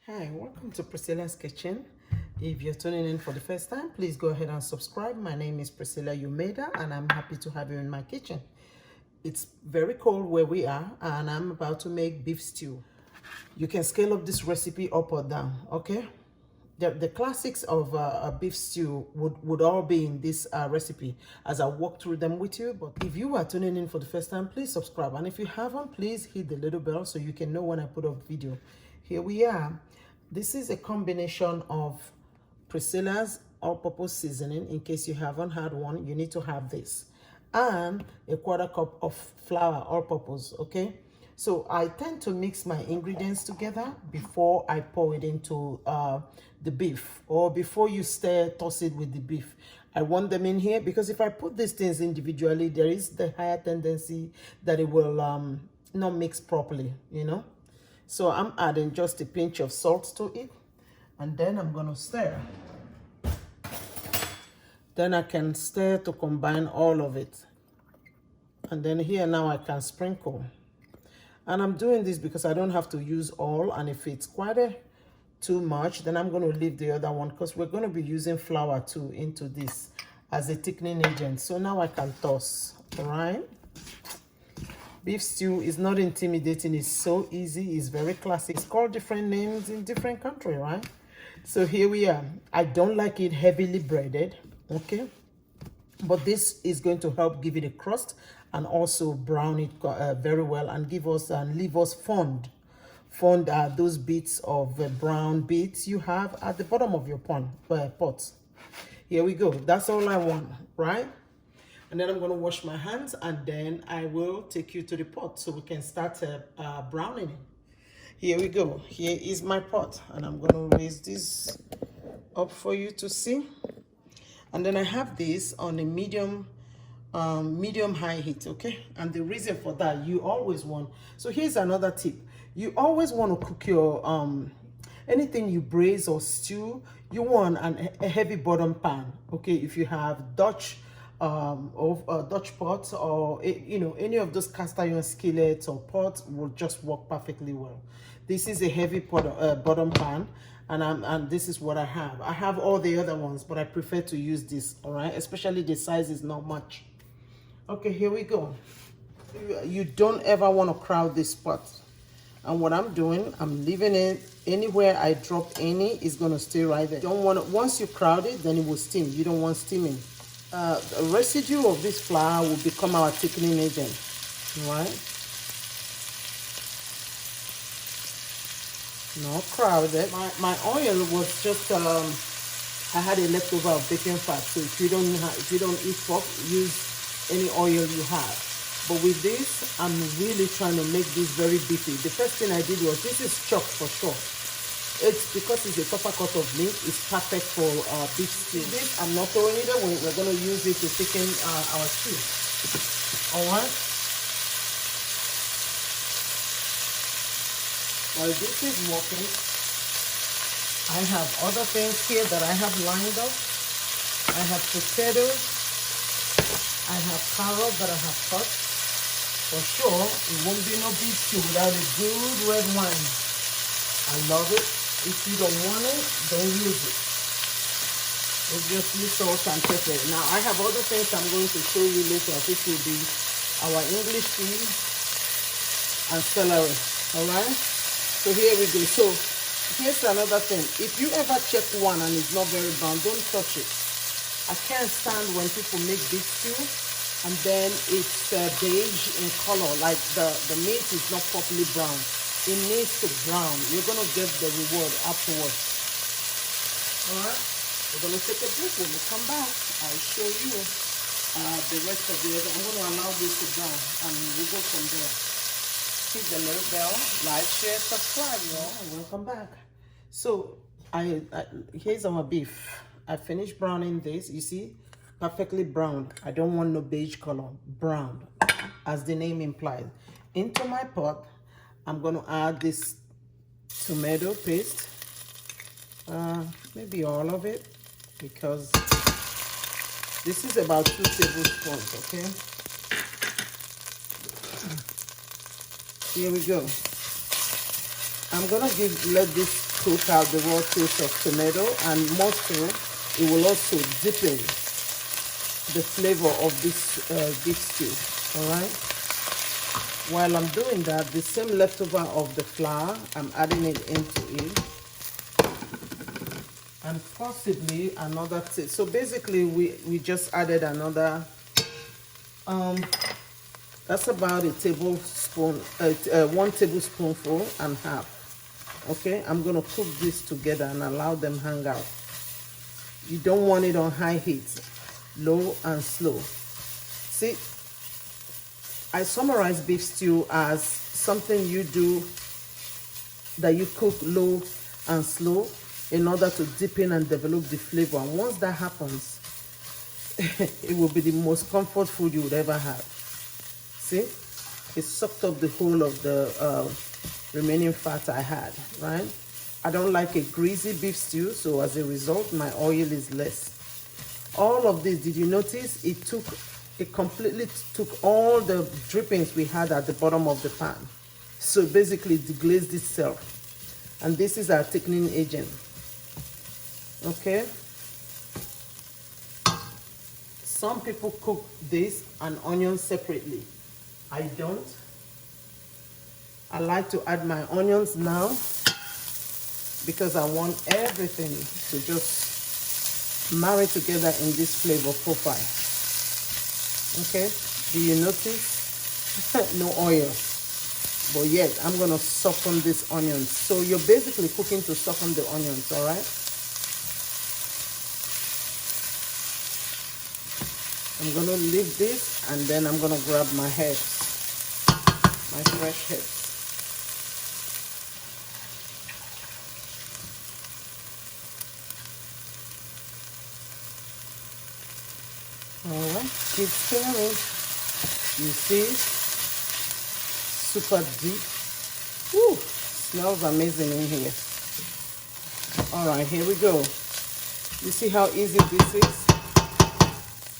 Hi, welcome to Priscilla's Kitchen. If you're tuning in for the first time, please go ahead and subscribe. My name is Priscilla Umeda and I'm happy to have you in my kitchen. It's very cold where we are and I'm about to make beef stew. You can scale up this recipe up or down, okay? The classics of a beef stew would all be in this recipe as I walk through them with you. But if you are tuning in for the first time, please subscribe. And if you haven't, please hit the little bell so you can know when I put up video. Here we are. This is a combination of Priscilla's all-purpose seasoning. In case you haven't had one, you need to have this. And a quarter cup of flour, all-purpose, okay? So I tend to mix my ingredients together before I pour it into the beef, or before you toss it with the beef. I want them in here because if I put these things individually, there is the higher tendency that it will not mix properly, you know? So I'm adding just a pinch of salt to it, and then I'm gonna stir. Then I can stir to combine all of it. And then here now I can sprinkle. And I'm doing this because I don't have to use all, and if it's quite too much, then I'm going to leave the other one because we're going to be using flour too into this as a thickening agent. So now I can toss, all right? Beef stew is not intimidating. It's so easy. It's very classic. It's called different names in different countries, right? So here we are. I don't like it heavily breaded, okay? But this is going to help give it a crust and also brown it very well and give us and leave us fond those bits of brown bits you have at the bottom of your pot. Here we go. That's all I want, right? And then I'm going to wash my hands and then I will take you to the pot so we can start browning it. Here we go. Here is my pot and I'm going to raise this up for you to see. And then I have this on a medium high heat, okay? And the reason for that, you always want, so here's another tip. You always want to cook your anything you braise or stew, you want a heavy bottom pan, okay? If you have Dutch Dutch pots, or you know, any of those cast iron skillets or pots will just work perfectly well. This is a heavy bottom pan, and this is what I have. I have all the other ones, but I prefer to use this, all right? Especially the size is not much. Okay, here we go. You don't ever want to crowd this pot. And what I'm doing, I'm leaving it anywhere I drop any is going to stay right there. Don't want to, once you crowd it, then it will steam. You don't want steaming. The residue of this flour will become our thickening agent, right? Not crowded. My oil was just I had a leftover of bacon fat. So if you don't eat pork, use any oil you have. But with this, I'm really trying to make this very beefy. The first thing I did was, this is chuck for sure. It's because it's a tougher cut of meat. It's perfect for beef stew. This, I'm not throwing it away. We're going to use it to thicken our stew. All right. While this is working, I have other things here that I have lined up. I have potatoes. I have carrots that I have cut. For sure, it won't be no beef stew without a good red wine. I love it. If you don't want it, don't use it. Obviously, salt and pepper. Now, I have other things I'm going to show you later, which will be our English peas and celery. All right? So here we go. So here's another thing. If you ever check one and it's not very brown, don't touch it. I can't stand when people make beef stew and then it's beige in color, like the meat is not properly brown. It needs to brown. You're going to get the reward afterwards. All right? We're going to take a break. When we come back, I'll show you the rest of the other. I'm going to allow this to brown and we'll go from there. Hit the little bell, like, share, subscribe, y'all. Welcome back. So here's our beef. I finished browning this. You see, perfectly brown. I don't want no beige color. Brown, as the name implies. Into my pot, I'm going to add this tomato paste. Maybe all of it, because this is about 2 tablespoons. Okay. Here we go. I'm gonna let this cook out the raw taste of tomato, and more so, it will also deepen the flavor of this beef stew. All right. While I'm doing that, the same leftover of the flour, I'm adding it into it, and possibly another so basically we just added another that's about a tablespoon, 1 tablespoonful and half. Okay, I'm gonna cook this together and allow them hang out. You don't want it on high heat, low and slow. See, I summarize beef stew as something you do that you cook low and slow in order to deepen and develop the flavor. And once that happens, it will be the most comfort food you would ever have. See, it sucked up the whole of the remaining fat I had, right? I don't like a greasy beef stew, so as a result, my oil is less. All of this, did you notice? It completely took all the drippings we had at the bottom of the pan. So basically, it deglazed itself. And this is our thickening agent. Okay. Some people cook this and onions separately. I don't. I like to add my onions now because I want everything to just marry together in this flavor profile. Okay, do you notice? No oil. But yet, I'm gonna soften these onions. So you're basically cooking to soften the onions, all right? I'm gonna leave this and then I'm gonna grab my herbs, my fresh herbs. All right, keep stirring. You see, super deep. Woo, smells amazing in here. All right, here we go. You see how easy this is?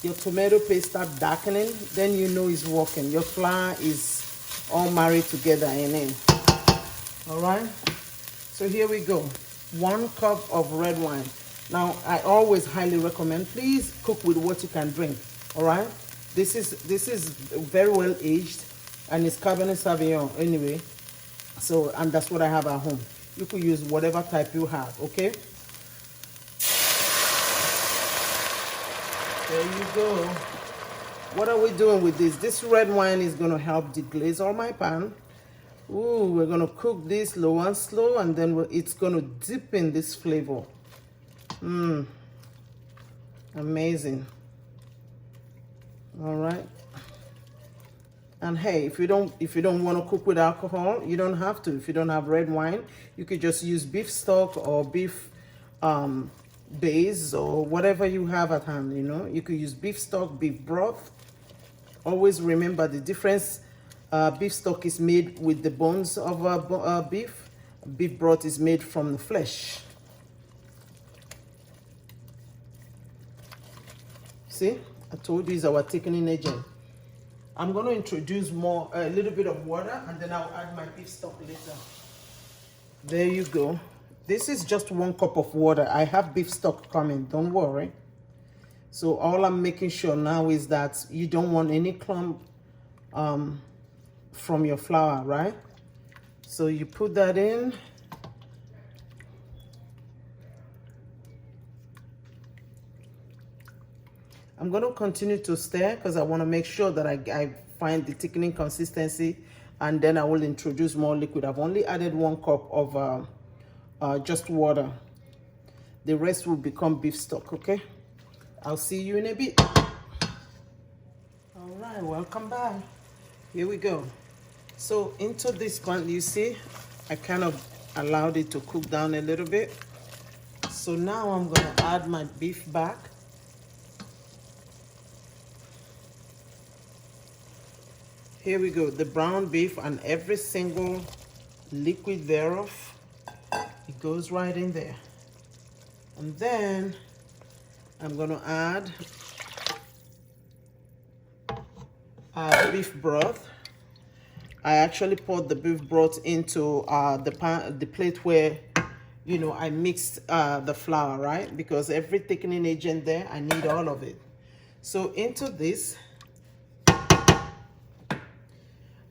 Your tomato paste start darkening, then you know it's working. Your flour is all married together in it. All right, so here we go. 1 cup of red wine. Now, I always highly recommend, please cook with what you can drink. All right, this is very well aged, and it's Cabernet Sauvignon anyway. So, and that's what I have at home. You could use whatever type you have. Okay. There you go. What are we doing with this? This red wine is going to help deglaze all my pan. Ooh, we're going to cook this low and slow, and then it's going to deepen this flavor. Amazing. All right. And hey, if you don't want to cook with alcohol, you don't have to. If you don't have red wine, you could just use beef stock or beef base or whatever you have at hand. You know, you could use beef stock, beef broth. Always remember the difference. Beef stock is made with the bones of beef. Beef broth is made from the flesh. See, I told you it's our thickening agent. I'm going to introduce a little bit of water, and then I'll add my beef stock later. There you go. This is just 1 cup of water. I have beef stock coming, don't worry. So all I'm making sure now is that you don't want any clump from your flour, right? So you put that in. I'm going to continue to stir because I want to make sure that I find the thickening consistency, and then I will introduce more liquid. I've only added 1 cup of just water. The rest will become beef stock, okay? I'll see you in a bit. All right, welcome back. Here we go. So into this pan, you see, I kind of allowed it to cook down a little bit. So now I'm going to add my beef back. Here we go, the brown beef and every single liquid thereof. It goes right in there. And then I'm going to add beef broth. I actually poured the beef broth into the plate where you know, I mixed the flour, right? Because every thickening agent there, I need all of it. So into this,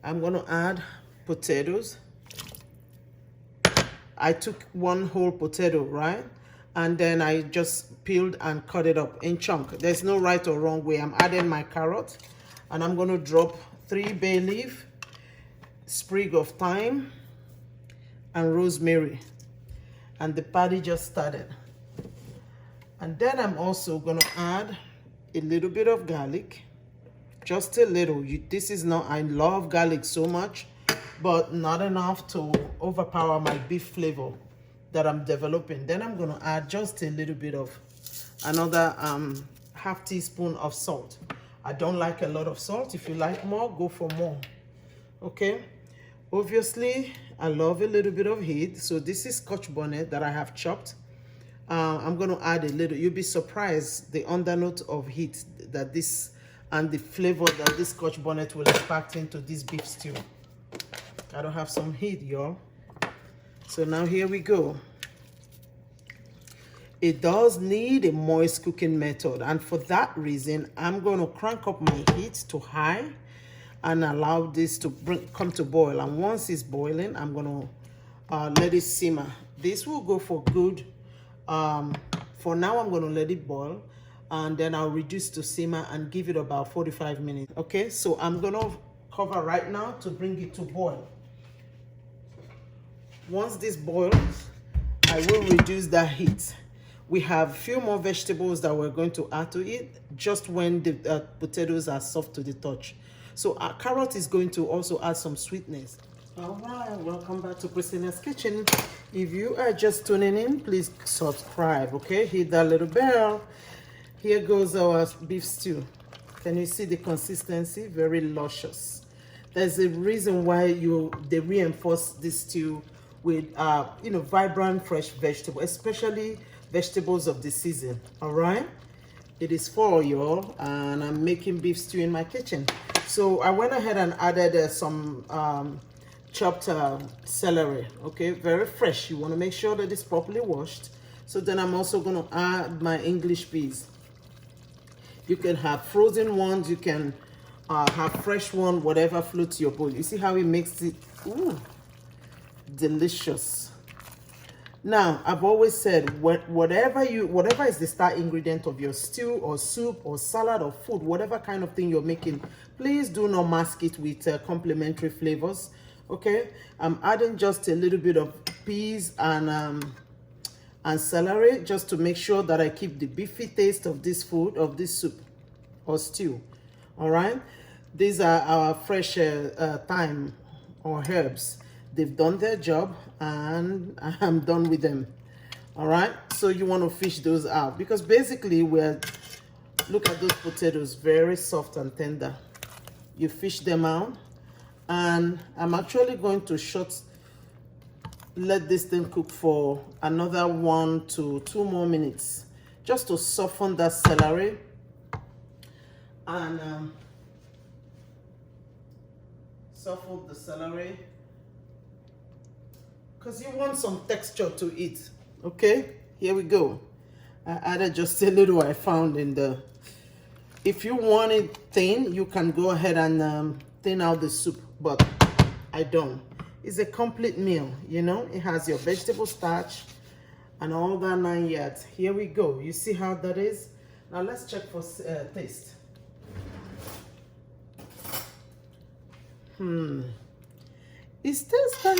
I'm going to add potatoes. I took one whole potato, right? And then I just peeled and cut it up in chunk. There's no right or wrong way. I'm adding my carrot, and I'm going to drop 3 bay leaf, sprig of thyme, and rosemary. And the party just started. And then I'm also going to add a little bit of garlic, just a little. This is not, I love garlic so much, but not enough to overpower my beef flavor that I'm developing. Then I'm going to add just a little bit of another half teaspoon of salt. I don't like a lot of salt. If you like more, go for more. Okay, obviously I love a little bit of heat, so this is Scotch bonnet that I have chopped. I'm going to add a little. You'll be surprised the undernote of heat that this and the flavor that this Scotch bonnet will impact into this beef stew. I don't have some heat, y'all. So now here we go. It does need a moist cooking method, and for that reason I'm going to crank up my heat to high and allow this to come to boil. And once it's boiling, I'm going to let it simmer. This will go for good. For now I'm going to let it boil, and then I'll reduce to simmer and give it about 45 minutes. Okay, so I'm going to cover right now to bring it to boil. Once this boils, I will reduce that heat. We have a few more vegetables that we're going to add to it just when the potatoes are soft to the touch. So our carrot is going to also add some sweetness. All right, welcome back to Christina's Kitchen. If you are just tuning in, please subscribe, okay? Hit that little bell. Here goes our beef stew. Can you see the consistency? Very luscious. There's a reason why they reinforce this stew with you know, vibrant fresh vegetables, especially vegetables of the season. All right, it is for y'all, and I'm making beef stew in my kitchen. So I went ahead and added some chopped celery. Okay, very fresh. You want to make sure that it's properly washed. So then I'm also going to add my English peas. You can have frozen ones, you can have fresh one, whatever floats your boat. You see how it makes it delicious. Now, I've always said, whatever is the star ingredient of your stew or soup or salad or food, whatever kind of thing you're making, please do not mask it with complementary flavors. Okay, I'm adding just a little bit of peas and celery just to make sure that I keep the beefy taste of this food, of this soup or stew. All right, these are our fresh thyme or herbs. They've done their job and I'm done with them. All right, so you want to fish those out because basically look at those potatoes, very soft and tender. You fish them out, and I'm actually going to let this thing cook for another 1 to 2 more minutes just to soften that celery and soften the celery because you want some texture to it. Okay, here we go. I added just a little I found in the. If you want it thin, you can go ahead and thin out the soup, but I don't. It's a complete meal, you know. It has your vegetable starch and all that 9 yards. Here we go. You see how that is? Now let's check for taste. It's this time.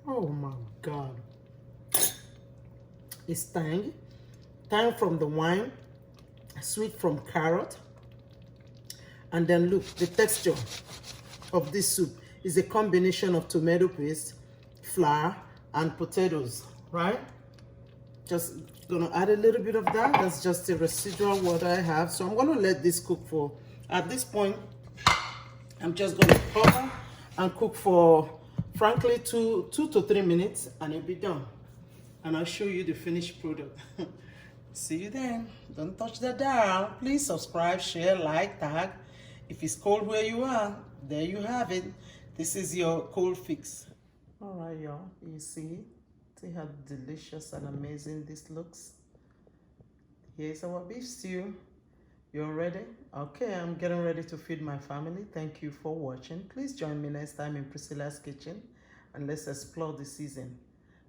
Oh my God. It's tangy. Thyme from the wine, sweet from carrot. And then look, the texture of this soup is a combination of tomato paste, flour, and potatoes, right? Just gonna add a little bit of that. That's just the residual water I have. So I'm gonna let this cook for, at this point, I'm just gonna cover and cook for, frankly, 2 to 3 minutes, and it'll be done. And I'll show you the finished product. See you then. Don't touch the dial. Please subscribe, share, like, tag. If it's cold where you are, there you have it. This is your cold fix. All right, y'all. You see how delicious and amazing this looks. Here's our beef stew. You're ready? Okay, I'm getting ready to feed my family. Thank you for watching. Please join me next time in Priscilla's kitchen and let's explore the season.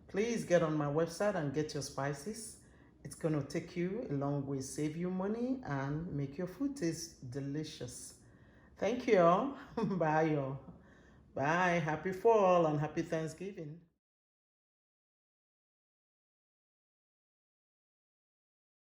Please get on my website and get your spices. It's going to take you a long way, save you money, and make your food taste delicious. Thank you all. Bye, y'all. Bye. Happy fall and happy Thanksgiving.